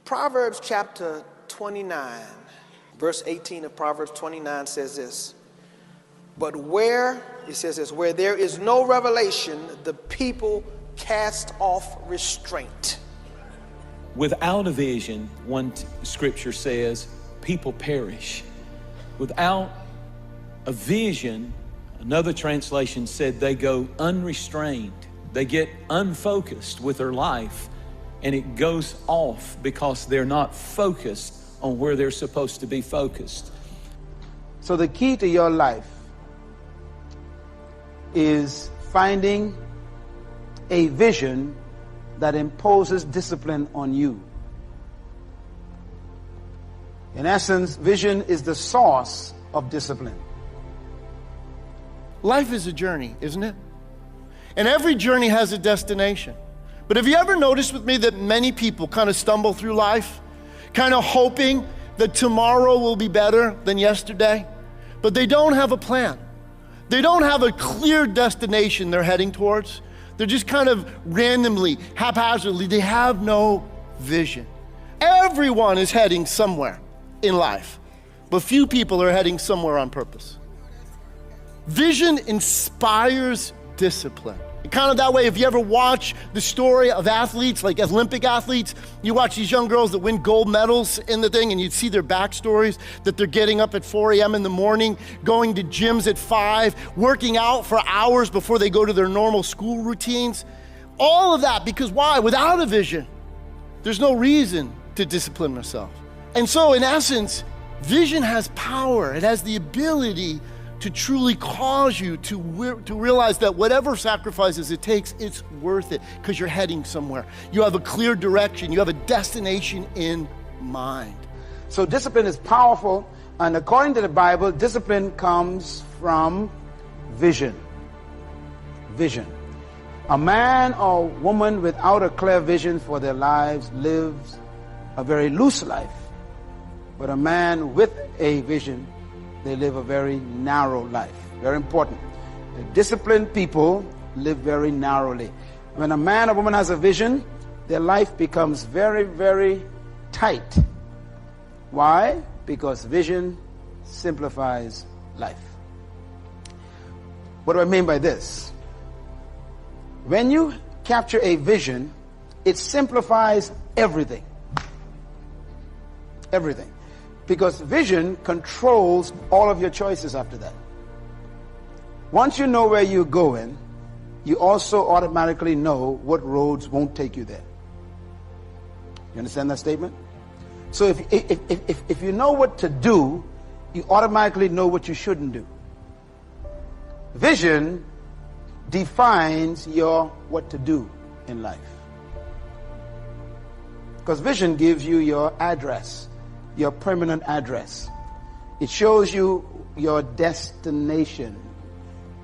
Proverbs chapter 29, verse 18 of Proverbs 29 says this, but where there is no revelation, the people cast off restraint. Without a vision, one scripture says, people perish. Without a vision, another translation said they go unrestrained. They get unfocused with their life, and it goes off because they're not focused on where they're supposed to be focused. So the key to your life is finding a vision that imposes discipline on you. In essence, vision is the source of discipline. Life is a journey, isn't it? And every journey has a destination. But have you ever noticed with me that many people kind of stumble through life, kind of hoping that tomorrow will be better than yesterday, but they don't have a plan. They don't have a clear destination they're heading towards. They're just kind of randomly, haphazardly, they have no vision. Everyone is heading somewhere in life, but few people are heading somewhere on purpose. Vision inspires discipline. Kind of that way, if you ever watch the story of athletes, like Olympic athletes, you watch these young girls that win gold medals in the thing, and you'd see their backstories, that they're getting up at 4 a.m. in the morning, going to gyms at 5, working out for hours before they go to their normal school routines. All of that, because why? Without a vision, there's no reason to discipline yourself. And so, in essence, vision has power. It has the ability to truly cause you to realize that whatever sacrifices it takes, it's worth it because you're heading somewhere. You have a clear direction. You have a destination in mind. So discipline is powerful, and according to the Bible, discipline comes from vision. Vision. A man or woman without a clear vision for their lives lives a very loose life, but a man with a vision, they live a very narrow life. Very important. The disciplined people live very narrowly. When a man or woman has a vision, their life becomes very, very tight. Why? Because vision simplifies life. What do I mean by this? When you capture a vision, it simplifies everything. Everything. Because vision controls all of your choices after that. Once you know where you're going, you also automatically know what roads won't take you there. You understand that statement? So if you know what to do, you automatically know what you shouldn't do. Vision defines your what to do in life. Because vision gives you your address, your permanent address. It shows you your destination,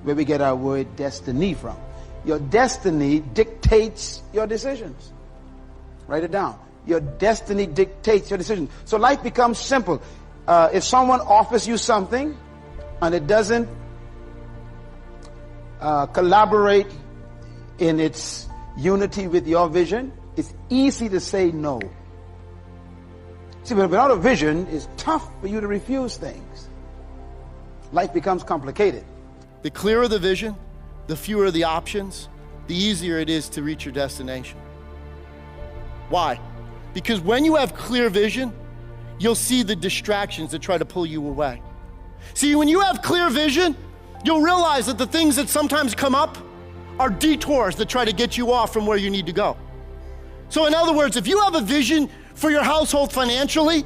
where we get our word destiny from. Your destiny dictates your decisions. Write it down. Your destiny dictates your decisions. So life becomes simple. If someone offers you something and it doesn't collaborate in its unity with your vision, it's easy to say no. See, but without a vision, it's tough for you to refuse things. Life becomes complicated. The clearer the vision, the fewer the options, the easier it is to reach your destination. Why? Because when you have clear vision, you'll see the distractions that try to pull you away. See, when you have clear vision, you'll realize that the things that sometimes come up are detours that try to get you off from where you need to go. So in other words, if you have a vision for your household financially,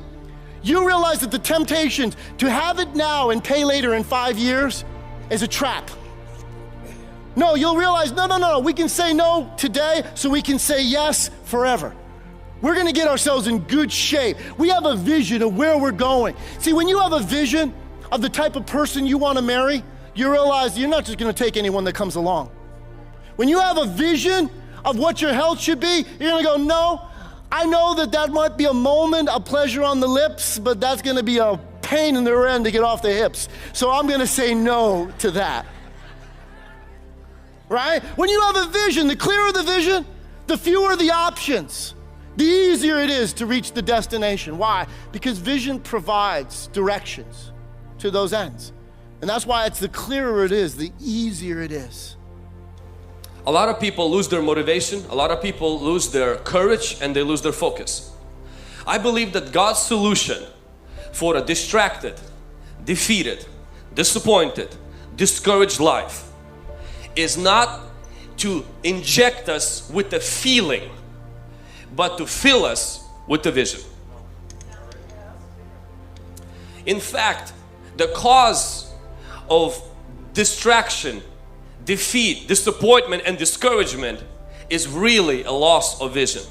you realize that the temptations to have it now and pay later in 5 years is a trap. No, you'll realize, no, we can say no today so we can say yes forever. We're gonna get ourselves in good shape. We have a vision of where we're going. See, when you have a vision of the type of person you wanna marry, you realize you're not just gonna take anyone that comes along. When you have a vision of what your health should be, you're gonna go, no, I know that might be a moment of pleasure on the lips, but that's gonna be a pain in the rear end to get off the hips. So I'm gonna say no to that. Right? When you have a vision, the clearer the vision, the fewer the options. the easier it is to reach the destination. Why? Because vision provides directions to those ends. And that's why it's the clearer it is, the easier it is. A lot of people lose their motivation, a lot of people lose their courage, and they lose their focus. I believe that God's solution for a distracted, defeated, disappointed, discouraged life is not to inject us with a feeling, but to fill us with the vision. In fact, the cause of distraction, defeat, disappointment, and discouragement is really a loss of vision.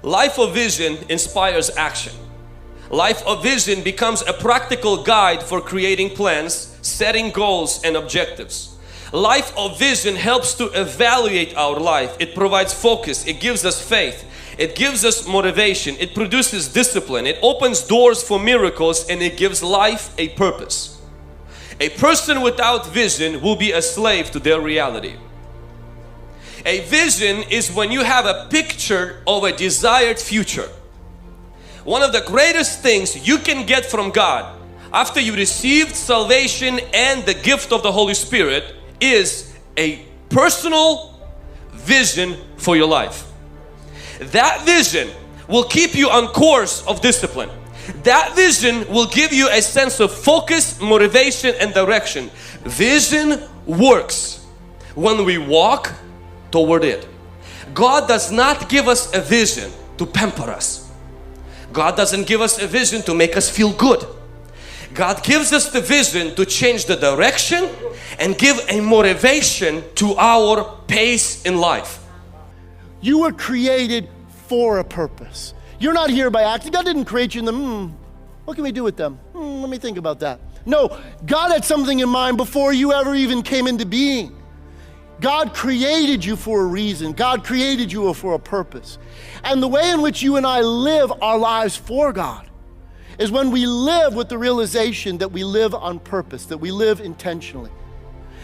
Life of vision inspires action. Life of vision becomes a practical guide for creating plans, setting goals and objectives. Life of vision helps to evaluate our life. It provides focus, it gives us faith, it gives us motivation, it produces discipline, it opens doors for miracles, and it gives life a purpose. A person without vision will be a slave to their reality. A vision is when you have a picture of a desired future. One of the greatest things you can get from God after you received salvation and the gift of the Holy Spirit is a personal vision for your life. That vision will keep you on course of discipline. That vision will give you a sense of focus, motivation, and direction. Vision works when we walk toward it. God does not give us a vision to pamper us. God doesn't give us a vision to make us feel good. God gives us the vision to change the direction and give a motivation to our pace in life. You were created for a purpose. You're not here by accident. God didn't create you in the, what can we do with them? Let me think about that. No, God had something in mind before you ever even came into being. God created you for a reason. God created you for a purpose. And the way in which you and I live our lives for God is when we live with the realization that we live on purpose, that we live intentionally.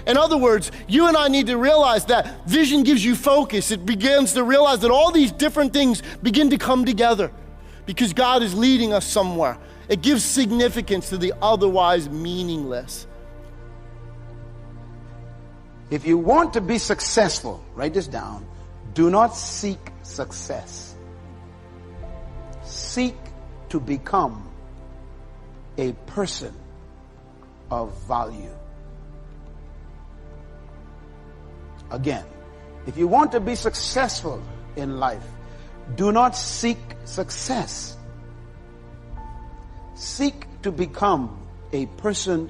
In other words, you and I need to realize that vision gives you focus. It begins to realize that all these different things begin to come together because God is leading us somewhere. It gives significance to the otherwise meaningless. If you want to be successful, write this down. Do not seek success. Seek to become a person of value. Again, if you want to be successful in life, do not seek success. Seek to become a person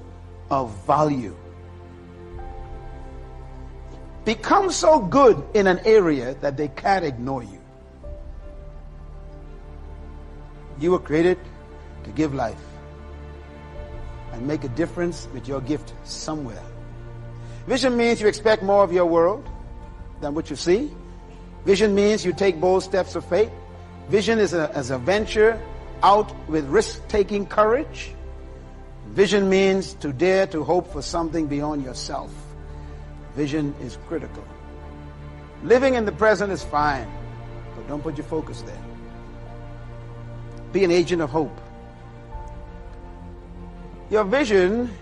of value. Become so good in an area that they can't ignore you. You were created to give life and make a difference with your gift somewhere. Vision means you expect more of your world than what you see. Vision means you take bold steps of faith. Vision is a venture out with risk-taking courage. Vision means to dare to hope for something beyond yourself. Vision is critical. Living in the present is fine, but don't put your focus there. Be an agent of hope. Your vision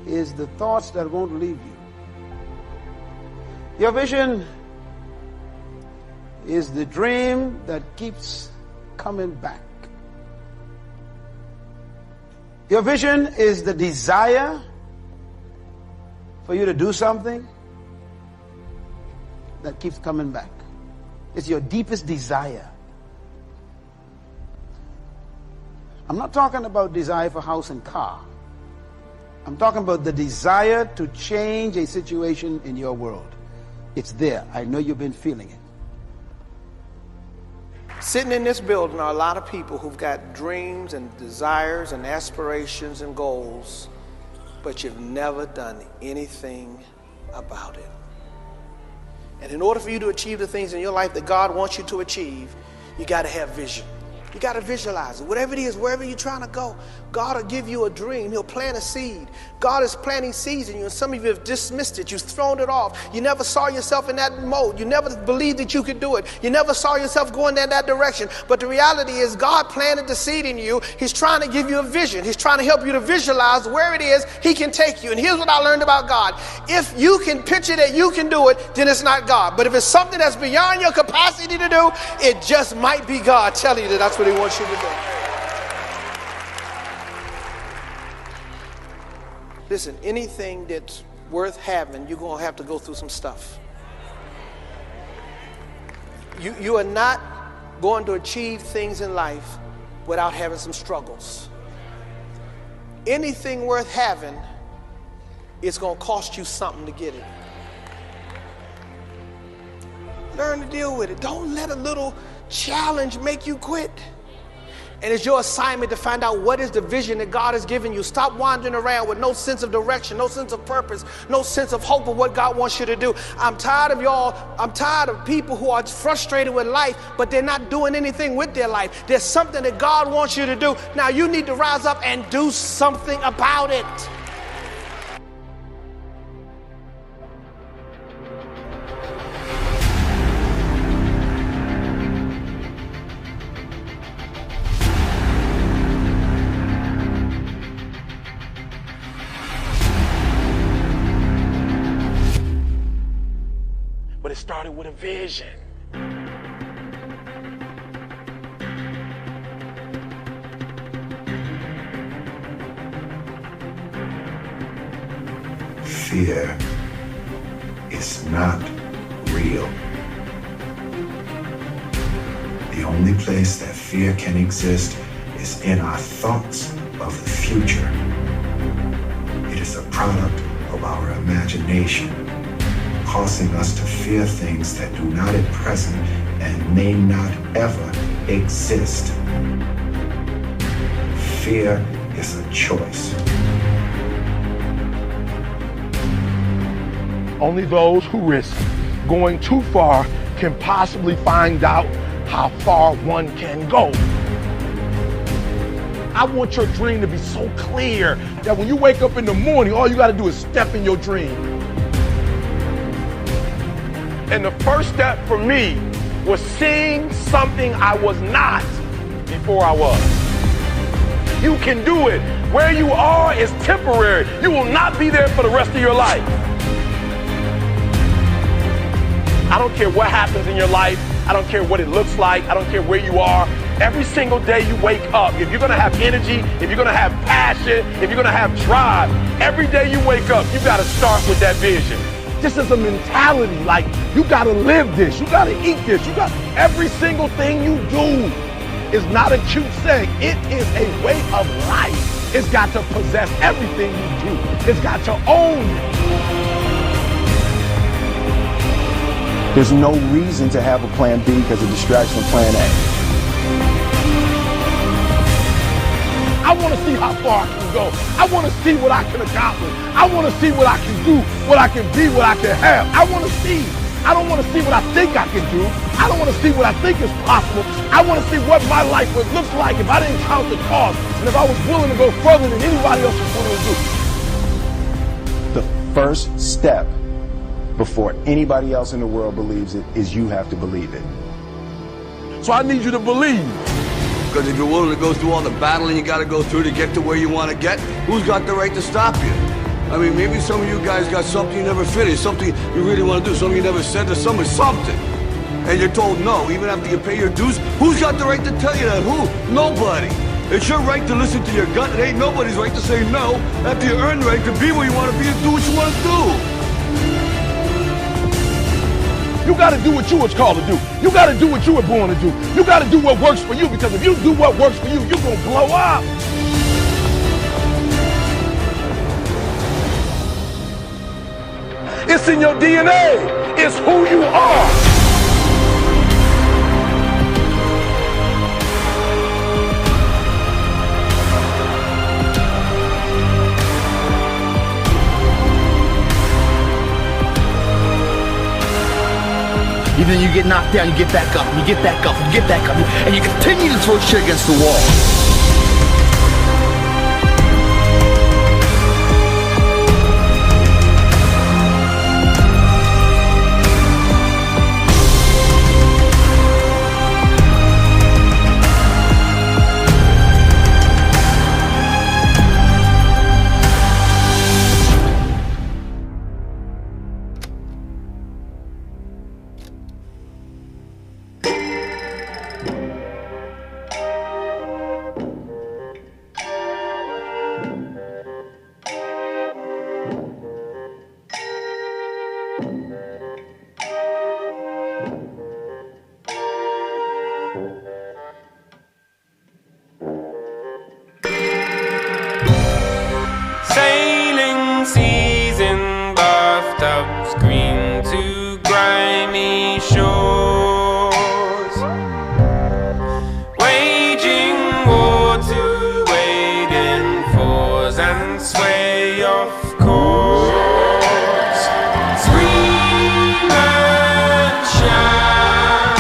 is the thoughts that won't leave you. Your vision is the dream that keeps coming back. Your vision is the desire for you to do something that keeps coming back. It's your deepest desire. I'm not talking about desire for house and car. I'm talking about the desire to change a situation in your world. It's there. I know you've been feeling it. Sitting in this building are a lot of people who've got dreams and desires and aspirations and goals, but you've never done anything about it. And in order for you to achieve the things in your life that God wants you to achieve, you got to have vision. You got to visualize it. Whatever it is, wherever you're trying to go, God will give you a dream. He'll plant a seed. God is planting seeds in you, and some of you have dismissed it. You've thrown it off. You never saw yourself in that mode. You never believed that you could do it. You never saw yourself going in that direction. But the reality is God planted the seed in you. He's trying to give you a vision. He's trying to help you to visualize where it is He can take you. And here's what I learned about God. If you can picture that you can do it, then it's not God. But if it's something that's beyond your capacity to do, it just might be God telling you that that's what He wants you to do. Listen, anything that's worth having, you're going to have to go through some stuff. You are not going to achieve things in life without having some struggles. Anything worth having, it's going to cost you something to get it. Learn to deal with it. Don't let a little challenge make you quit. And it's your assignment to find out what is the vision that God has given you. Stop wandering around with no sense of direction, no sense of purpose, no sense of hope of what God wants you to do. I'm tired of y'all. I'm tired of people who are frustrated with life, but they're not doing anything with their life. There's something that God wants you to do. Now you need to rise up and do something about it. But it started with a vision. Fear is not real. The only place that fear can exist is in our thoughts of the future. It is a product of our imagination, causing us to fear things that do not at present and may not ever exist. Fear is a choice. Only those who risk going too far can possibly find out how far one can go. I want your dream to be so clear that when you wake up in the morning, all you got to do is step in your dream. And the first step for me was seeing something I was not before I was. You can do it. Where you are is temporary. You will not be there for the rest of your life. I don't care what happens in your life. I don't care what it looks like. I don't care where you are. Every single day you wake up, if you're gonna have energy, if you're gonna have passion, if you're gonna have drive, every day you wake up, you gotta start with that vision. This is a mentality, like you gotta live this, you gotta eat this, you got every single thing you do is not a cute saying. It is a way of life. It's got to possess everything you do. It's got to own it. There's no reason to have a plan B because of distraction of plan A. I want to see how far I can go. I want to see what I can accomplish. I want to see what I can do, what I can be, what I can have. I want to see. I don't want to see what I think I can do. I don't want to see what I think is possible. I want to see what my life would look like if I didn't count the cost and if I was willing to go further than anybody else was willing to do. The first step before anybody else in the world believes it is you have to believe it. So I need you to believe. Because if you're willing to go through all the battling you got to go through to get to where you want to get, who's got the right to stop you? I mean, maybe some of you guys got something you never finished, something you really want to do, something you never said to somebody, something. And you're told no, even after you pay your dues. Who's got the right to tell you that? Who? Nobody. It's your right to listen to your gut. It ain't nobody's right to say no after you earn the right to be where you want to be and do what you want to do. You got to do what you was called to do. You got to do what you were born to do. You got to do what works for you, because if you do what works for you, you're going to blow up. It's in your DNA. It's who you are. Even though you get knocked down, you get back up, and you get back up, and you get back up, and you continue to throw shit against the wall. Sailing seas in bathtubs, green to grimy shores, waging war to wade in fours and sway off course. Scream and shout,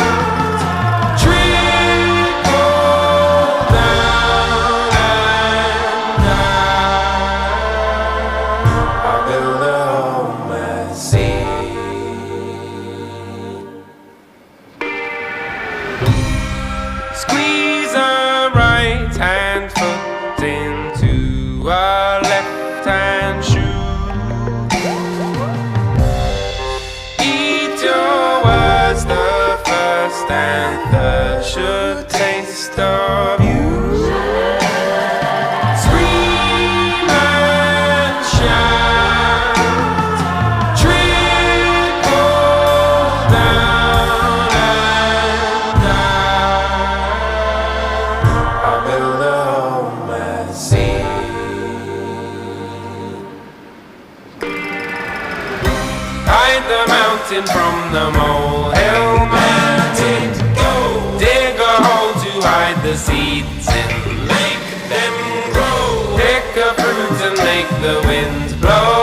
trickle down and down. I build a home at sea. Squeeze a right hand foot into a left hand shoe. Eat your words, the first and third should taste of you. Scream and shout, trickle down and down. I build a home at sea. Hide the mountain from the molehill mountain. Go dig a hole to hide the seeds and make them grow. Pick a fruit and make the winds blow.